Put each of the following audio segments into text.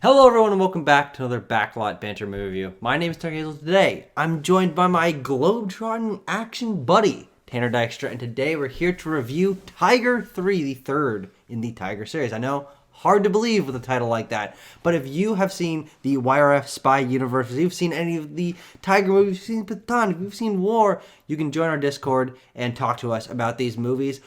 Hello everyone and welcome back to another Backlot Banter movie review. My name is Tanner Hazel. Today, I'm joined by my globetrotting action buddy, Tanner Dykstra, and today we're here to review Tiger 3, the third in the Tiger series. I know, hard to believe with a title like that, but if you have seen the YRF Spy Universe, if you've seen any of the Tiger movies, if you've seen Pathaan, if you've seen War, you can join our Discord and talk to us about these movies.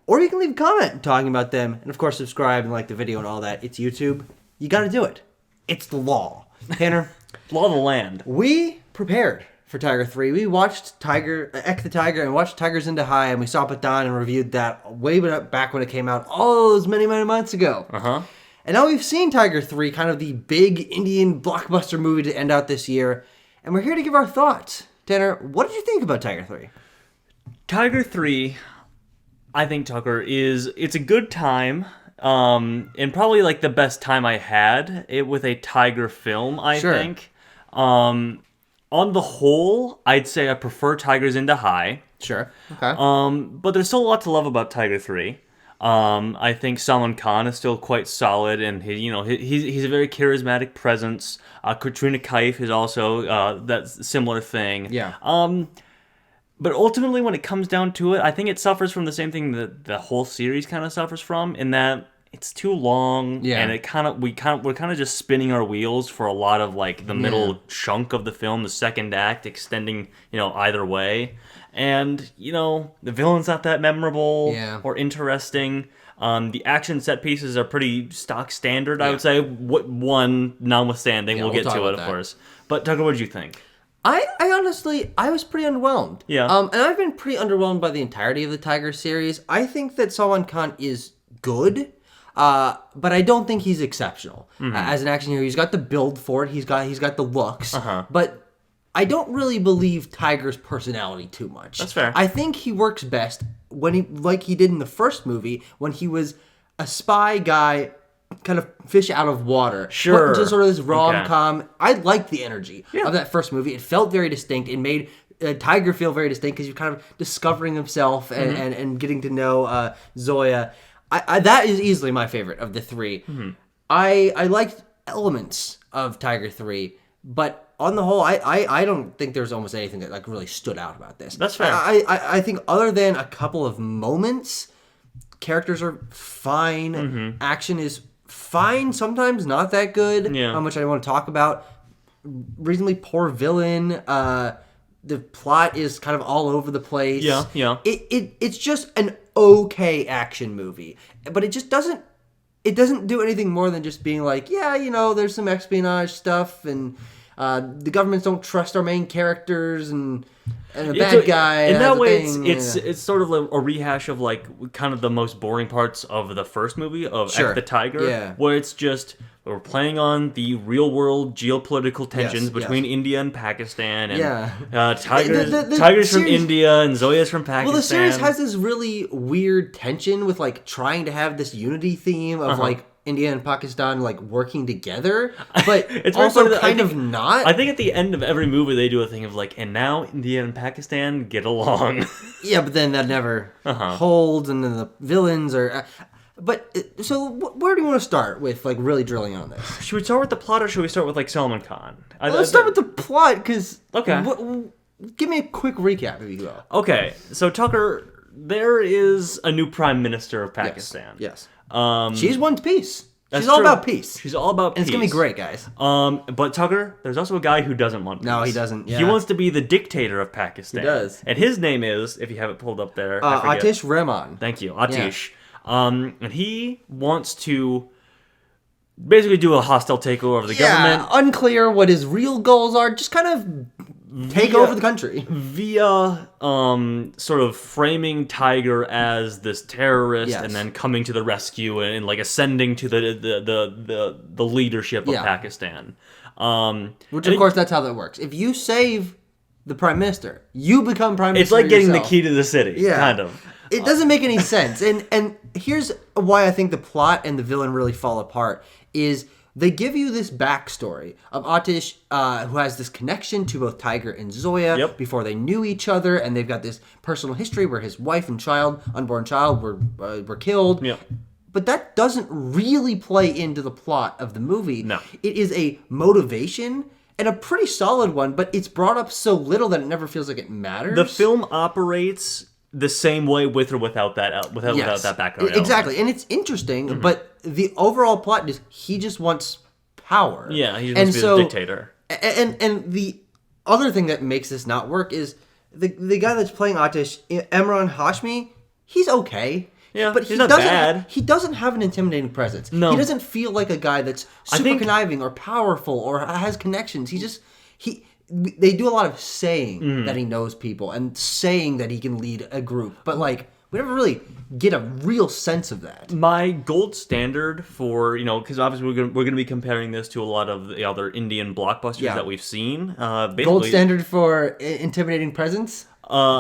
Or you can leave a comment talking about them, and of course subscribe and like the video and all that. It's YouTube. You gotta do it. It's the law. Tanner. Law of the land. We prepared for Tiger 3. We watched Ek the Tiger and watched Tigers into High, and we saw Pathaan and reviewed that way back when it came out all those many months ago. Uh-huh. And now we've seen Tiger 3, kind of the big Indian blockbuster movie to end out this year, and we're here to give our thoughts. Tanner, what did you think about Tiger 3? Tiger 3, I think, Tucker, it's a good time. And probably like the best time I had it with a Tiger film, I think. On the whole, I'd say I prefer Tigers into High. Sure. Okay. But there's still a lot to love about Tiger 3. I think Salman Khan is still quite solid, and he's a very charismatic presence. Katrina Kaif is also that similar thing. Yeah. But ultimately, when it comes down to it, I think it suffers from the same thing that the whole series kind of suffers from, in that it's too long, and we're kind of just spinning our wheels for a lot of like the middle chunk of the film, the second act extending, either way, and the villain's not that memorable or interesting. The action set pieces are pretty stock standard, I would say. One notwithstanding, we'll get to it, of course. But Tucker, what did you think? I honestly, I was pretty underwhelmed. Yeah. And I've been pretty underwhelmed by the entirety of the Tiger series. I think that Salman Khan is good, but I don't think he's exceptional. As an action hero, he's got the build for it. He's got the looks. But I don't really believe Tiger's personality too much. That's fair. I think he works best when he did in the first movie, when he was a spy guy, kind of fish out of water. Sure. Just sort of this rom-com. Okay. I liked the energy of that first movie. It felt very distinct. It made Tiger feel very distinct because you're kind of discovering himself and getting to know Zoya. That is easily my favorite of the three. I liked elements of Tiger 3, but on the whole, I don't think there's almost anything that like really stood out about this. That's fair. I think other than a couple of moments, characters are fine. Action is fine, sometimes not that good. How much I want to talk about. Reasonably poor villain. The plot is kind of all over the place. Yeah. It's just an okay action movie, but it just doesn't do anything more than just being like, there's some espionage stuff, and the governments don't trust our main characters, and a bad guy. In that way, it's sort of a rehash of like kind of the most boring parts of the first movie of Ek the Tiger, where it's just we're playing on the real world geopolitical tensions between India and Pakistan, and Tigers from India and Zoya's from Pakistan. Well, the series has this really weird tension with like trying to have this unity theme of like India and Pakistan like working together, but it's also kind of not. I think at the end of every movie they do a thing of like, and now India and Pakistan get along. Yeah, but then that never holds, and then the villains are. So where do you want to start with like really drilling on this? Should we start with the plot, or should we start with like Salman Khan? Let's start with the plot, because give me a quick recap if you will. Okay, so Tucker, there is a new prime minister of Pakistan. Yes. She's one piece. She's all about peace. She's all about peace. And it's gonna be great, guys. But Tucker, there's also a guy who doesn't want peace. No, he doesn't. Yeah. He wants to be the dictator of Pakistan. He does. And his name is, if you have it pulled up there, Atish Rahman. Thank you, Atish. Yeah. And he wants to basically do a hostile takeover of the government. Unclear what his real goals are. Just kind of take over the country via sort of framing Tiger as this terrorist, and then coming to the rescue and like ascending to the leadership of Pakistan. Which of course that's how that works. If you save the prime minister, you become prime minister. It's like getting yourself. The key to the city, kind of. It doesn't make any sense. And here's why I think the plot and the villain really fall apart is they give you this backstory of Atish, who has this connection to both Tiger and Zoya before they knew each other, and they've got this personal history where his wife and unborn child, were killed. Yep. but that doesn't really play into the plot of the movie. No. It is a motivation, and a pretty solid one, but it's brought up so little that it never feels like it matters. The film operates the same way with or without that without that background. Exactly, and it's interesting, but the overall plot is he just wants power. Yeah, he just wants to be a dictator. And the other thing that makes this not work is the guy that's playing Atish, Emraan Hashmi, he's okay. Yeah, but he's not bad. He doesn't have an intimidating presence. No. He doesn't feel like a guy that's super conniving or powerful or has connections. They do a lot of saying that he knows people and saying that he can lead a group, but like we never really get a real sense of that. My gold standard for, because obviously we're gonna be comparing this to a lot of the other Indian blockbusters that we've seen. Gold standard for intimidating presence?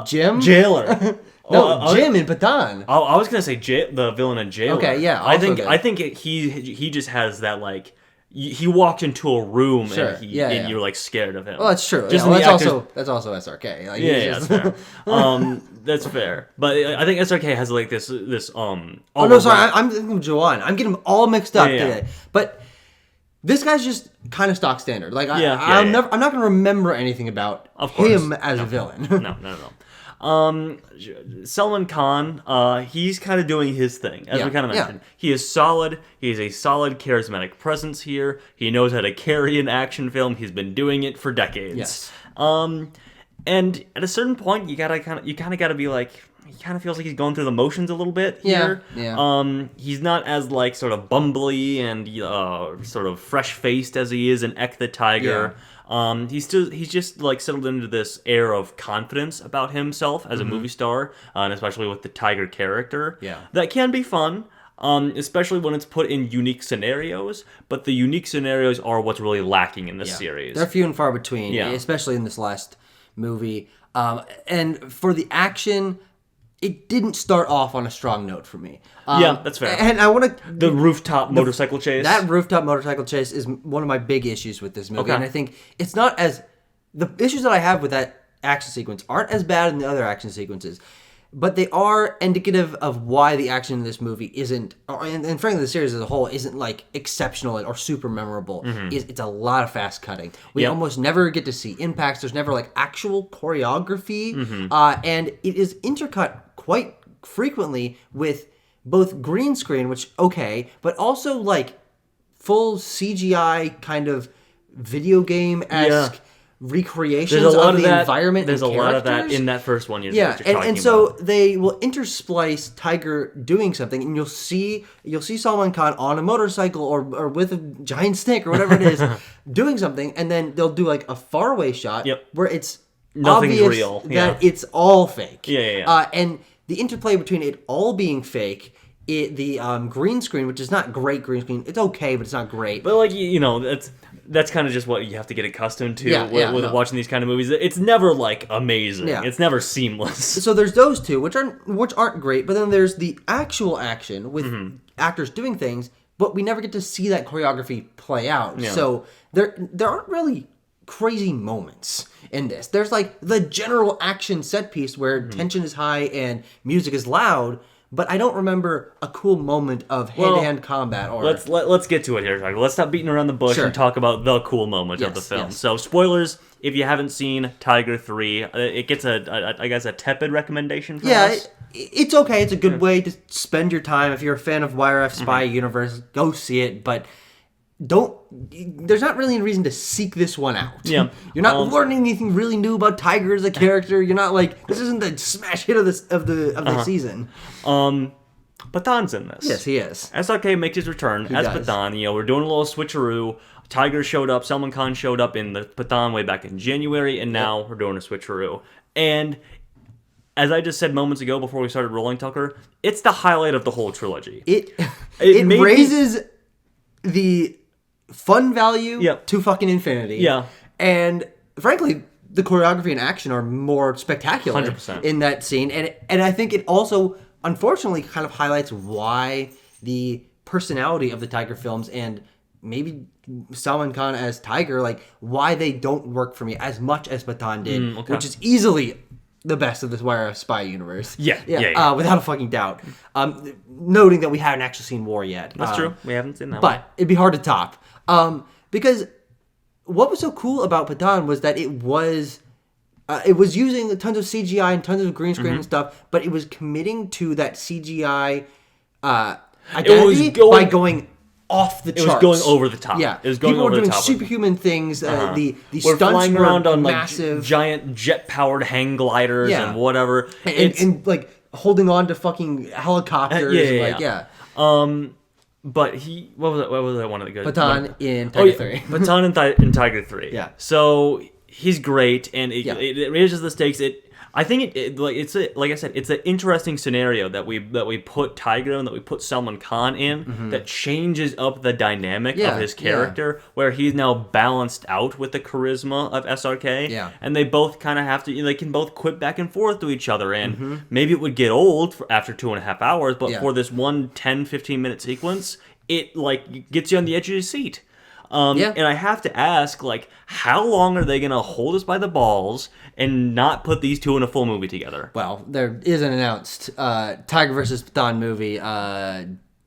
Jim? Jailer. No, Jim in Pathaan. I was gonna say the villain in Jailer. Okay, yeah. I think he just has that like. He walked into a room and you're like scared of him. Well, that's true. Just that's also SRK. Like, that's fair. That's fair. But I think SRK has like this. Oh no, sorry. I'm thinking of Jawan. I'm getting them all mixed up today. But this guy's just kind of stock standard. Like I'm not going to remember anything about him as a villain. No. Salman Khan, he's kind of doing his thing, as we kind of mentioned. He is solid. He is a solid, charismatic presence here. He knows how to carry an action film. He's been doing it for decades. Yes. And at a certain point, you kind of gotta be like, he kind of feels like he's going through the motions a little bit here. Yeah. He's not as like sort of bumbly and sort of fresh faced as he is in Ek the Tiger. Yeah. He's just like settled into this air of confidence about himself as a movie star, and especially with the tiger character. Yeah. That can be fun, especially when it's put in unique scenarios. But the unique scenarios are what's really lacking in this series. They're few and far between, especially in this last movie. And for the action, it didn't start off on a strong note for me. Yeah, that's fair. And I want to... The rooftop motorcycle chase? That rooftop motorcycle chase is one of my big issues with this movie. Okay. And I think it's not as... The issues that I have with that action sequence aren't as bad in the other action sequences, but they are indicative of why the action in this movie isn't... And frankly, the series as a whole isn't like exceptional or super memorable. It's a lot of fast cutting. We almost never get to see impacts. There's never like actual choreography. And it is intercut quite frequently with both green screen, which but also like full CGI kind of video game-esque recreations of the environment. There's and a lot of that in that first one. And so they will intersplice Tiger doing something, and you'll see Salman Khan on a motorcycle or with a giant stick or whatever it is doing something, and then they'll do like a faraway shot where it's nothing's obvious real. that it's all fake. And the interplay between it all being fake, the green screen, which is not great green screen, it's okay, but it's not great. But like that's kind of just what you have to get accustomed to with watching these kind of movies. It's never like amazing. It's never seamless. So there's those two, which aren't great. But then there's the actual action with actors doing things, but we never get to see that choreography play out. So there aren't really crazy moments in this. There's like the general action set piece where tension is high and music is loud, but I don't remember a cool moment of hand-to-hand combat. Or let's get to it here. Let's stop beating around the bush and talk about the cool moment of the film. So spoilers, if you haven't seen Tiger 3, it gets a tepid recommendation from us. It's okay. It's a good way to spend your time. If you're a fan of YRF Spy Universe, go see it, but there's not really a reason to seek this one out. You're not learning anything really new about Tiger as a character. You're not like, this isn't the smash hit of the season. Pathaan's in this. Yes, he is. SRK makes his return as Pathaan. We're doing a little switcheroo. Tiger showed up, Salman Khan showed up in the Pathaan way back in January, and now we're doing a switcheroo. And as I just said moments ago before we started rolling, Tucker, it's the highlight of the whole trilogy. It raises the fun value to fucking infinity. And frankly, the choreography and action are more spectacular 100%. In that scene. And I think it also, unfortunately, kind of highlights why the personality of the Tiger films and maybe Salman Khan as Tiger, like why they don't work for me as much as Pathaan did, which is easily the best of this YRF Spy Universe. Yeah. Without a fucking doubt. Noting that we haven't actually seen War yet. That's true. We haven't seen that but one. It'd be hard to top. Because what was so cool about Pathaan was that it was using tons of CGI and tons of green screen and stuff, but it was committing to that CGI identity by going off the charts. It was going over the top. Yeah, it was going people over were the doing top. superhuman things. The we're stunts flying around on massive, like giant jet-powered hang gliders and whatever, and like holding on to fucking helicopters. But what was that one of the good? Pathaan in Tiger 3. Pathaan in Tiger 3. Yeah. So he's great, and it raises the stakes. I think like I said, it's an interesting scenario that we put Tiger and that we put Salman Khan in that changes up the dynamic of his character, where he's now balanced out with the charisma of SRK, and they both kind of have to, they can both quip back and forth to each other, and maybe it would get old after 2.5 hours, but for this 10-15 minute sequence, it like gets you on the edge of your seat. And I have to ask, like, how long are they going to hold us by the balls and not put these two in a full movie together? Well, there is an announced Tiger versus Pathaan movie,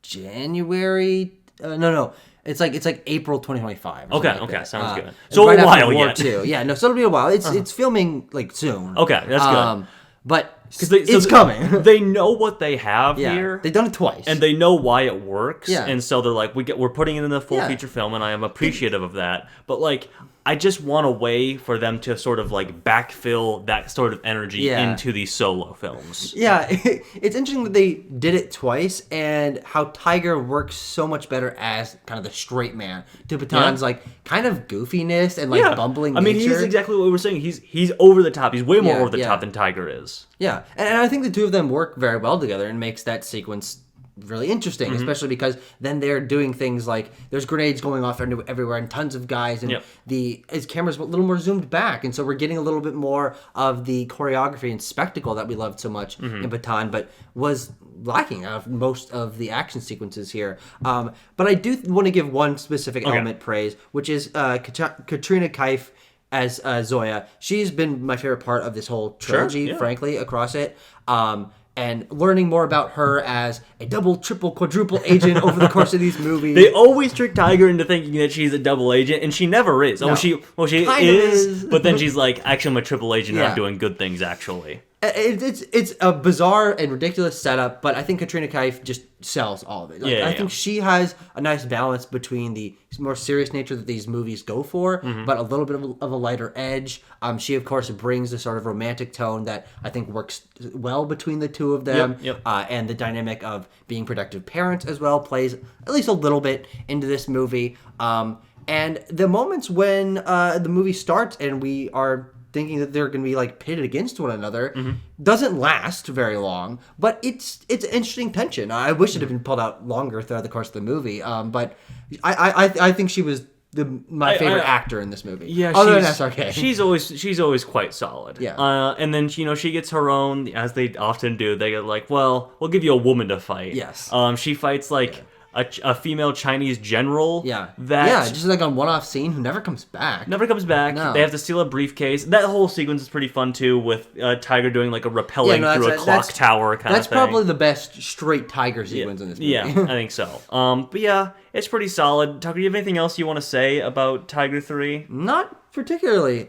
January. No. It's like April 2025. Okay, sounds good. So right a while War yet. Too. Yeah, no, so it'll be a while. It's filming like soon. Okay, that's good. But it's coming. They know what they have here. They've done it twice, and they know why it works. Yeah. And so they're like, we're putting it in the full feature film, and I am appreciative of that. But like, I just want a way for them to sort of like backfill that sort of energy into these solo films. Yeah, it's interesting that they did it twice, and how Tiger works so much better as kind of the straight man to Pathaan's like kind of goofiness and like bumbling nature. I mean, he's exactly what we were saying. He's over the top. He's way more over the top than Tiger is. Yeah, and I think the two of them work very well together and makes that sequence really interesting, especially because then they're doing things like there's grenades going off everywhere and tons of guys, and his camera's a little more zoomed back, and so we're getting a little bit more of the choreography and spectacle that we loved so much in Pathaan, but was lacking out of most of the action sequences here. But I do want to give one specific element praise, which is Katrina Kaif as Zoya. She's been my favorite part of this whole trilogy, frankly, across it. And learning more about her as a double, triple, quadruple agent over the course of these movies. They always trick Tiger into thinking that she's a double agent, and she never is. No. She is, but then she's like, actually, I'm a triple agent, and I'm doing good things, actually. It's a bizarre and ridiculous setup, but I think Katrina Kaif just sells all of it. I think she has a nice balance between the more serious nature that these movies go for, but a little bit of a lighter edge. She, of course, brings the sort of romantic tone that I think works well between the two of them, and the dynamic of being productive parents as well plays at least a little bit into this movie. And the moments when the movie starts and we are thinking that they're going to be like pitted against one another doesn't last very long, but it's interesting tension. I wish it had been pulled out longer throughout the course of the movie, but I think she was my favorite actor in this movie. Yeah, other than SRK, she's always quite solid. Yeah, and then she gets her own, as they often do. They get like, well, we'll give you a woman to fight. Yes, she fights like. A female Chinese general. Just like a one-off scene who never comes back. No. They have to steal a briefcase. That whole sequence is pretty fun too, with Tiger doing like a rappelling through a clock tower kind of thing. That's probably the best straight Tiger sequence in this movie. Yeah, I think so. But yeah, it's pretty solid. Tucker, do you have anything else you want to say about Tiger 3? Not particularly.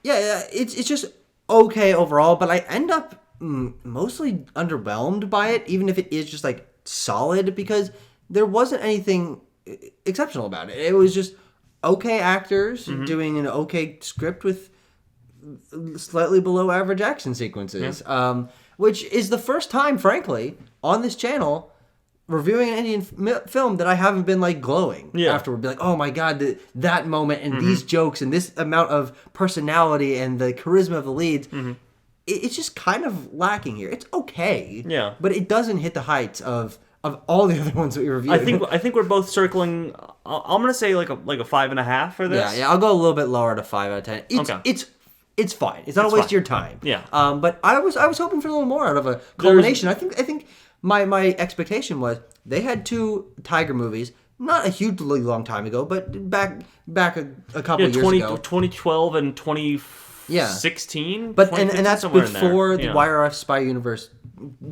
It's just okay overall, but I end up mostly underwhelmed by it, even if it is just like solid, because there wasn't anything exceptional about it. It was just okay actors doing an okay script with slightly below average action sequences, which is the first time, frankly, on this channel reviewing an Indian film that I haven't been like glowing afterward. Be like, oh my god, that moment and these jokes and this amount of personality and the charisma of the leads. It's just kind of lacking here. It's okay, but it doesn't hit the heights of all the other ones that we reviewed. I think we're both circling. I'm gonna say like a 5.5 for this. Yeah, I'll go a little bit lower to 5 out of 10. It's fine. It's not a waste of your time. Yeah. But I was hoping for a little more out of a culmination. I think my expectation was they had two Tiger movies. Not a hugely long time ago, but back a couple years ago. 2012 and 2014. 16, but and that's before the yeah. YRF Spy Universe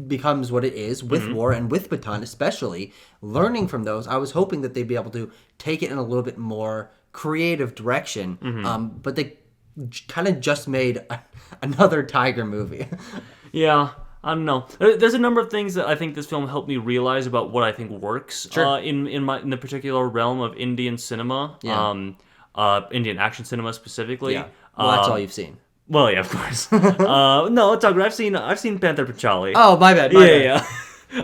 becomes what it is with War and with Pathaan, especially learning from those. I was hoping that they'd be able to take it in a little bit more creative direction, but they kind of just made another Tiger movie. Yeah. I don't know. There's a number of things that I think this film helped me realize about what I think works in the particular realm of Indian cinema, Indian action cinema specifically. Yeah. Well, that's all you've seen. Well, yeah, of course. No, Tucker, I've seen Panther Panchali. Oh, my bad. Yeah.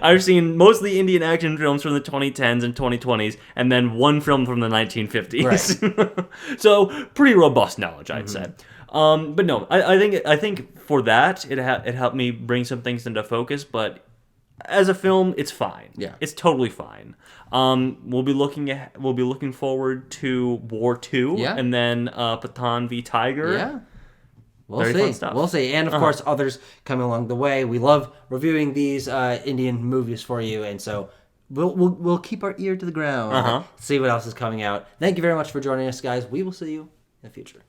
I've seen mostly Indian action films from the 2010s and 2020s, and then one film from the 1950s. Right. So pretty robust knowledge, I'd say. But no, I think for that it helped me bring some things into focus. But as a film, it's fine. Yeah, it's totally fine. We'll be looking forward to War 2, and then Pathaan v Tiger. Yeah. Very fun stuff. We'll see. And, of course, others coming along the way. We love reviewing these Indian movies for you, and so we'll keep our ear to the ground, see what else is coming out. Thank you very much for joining us, guys. We will see you in the future.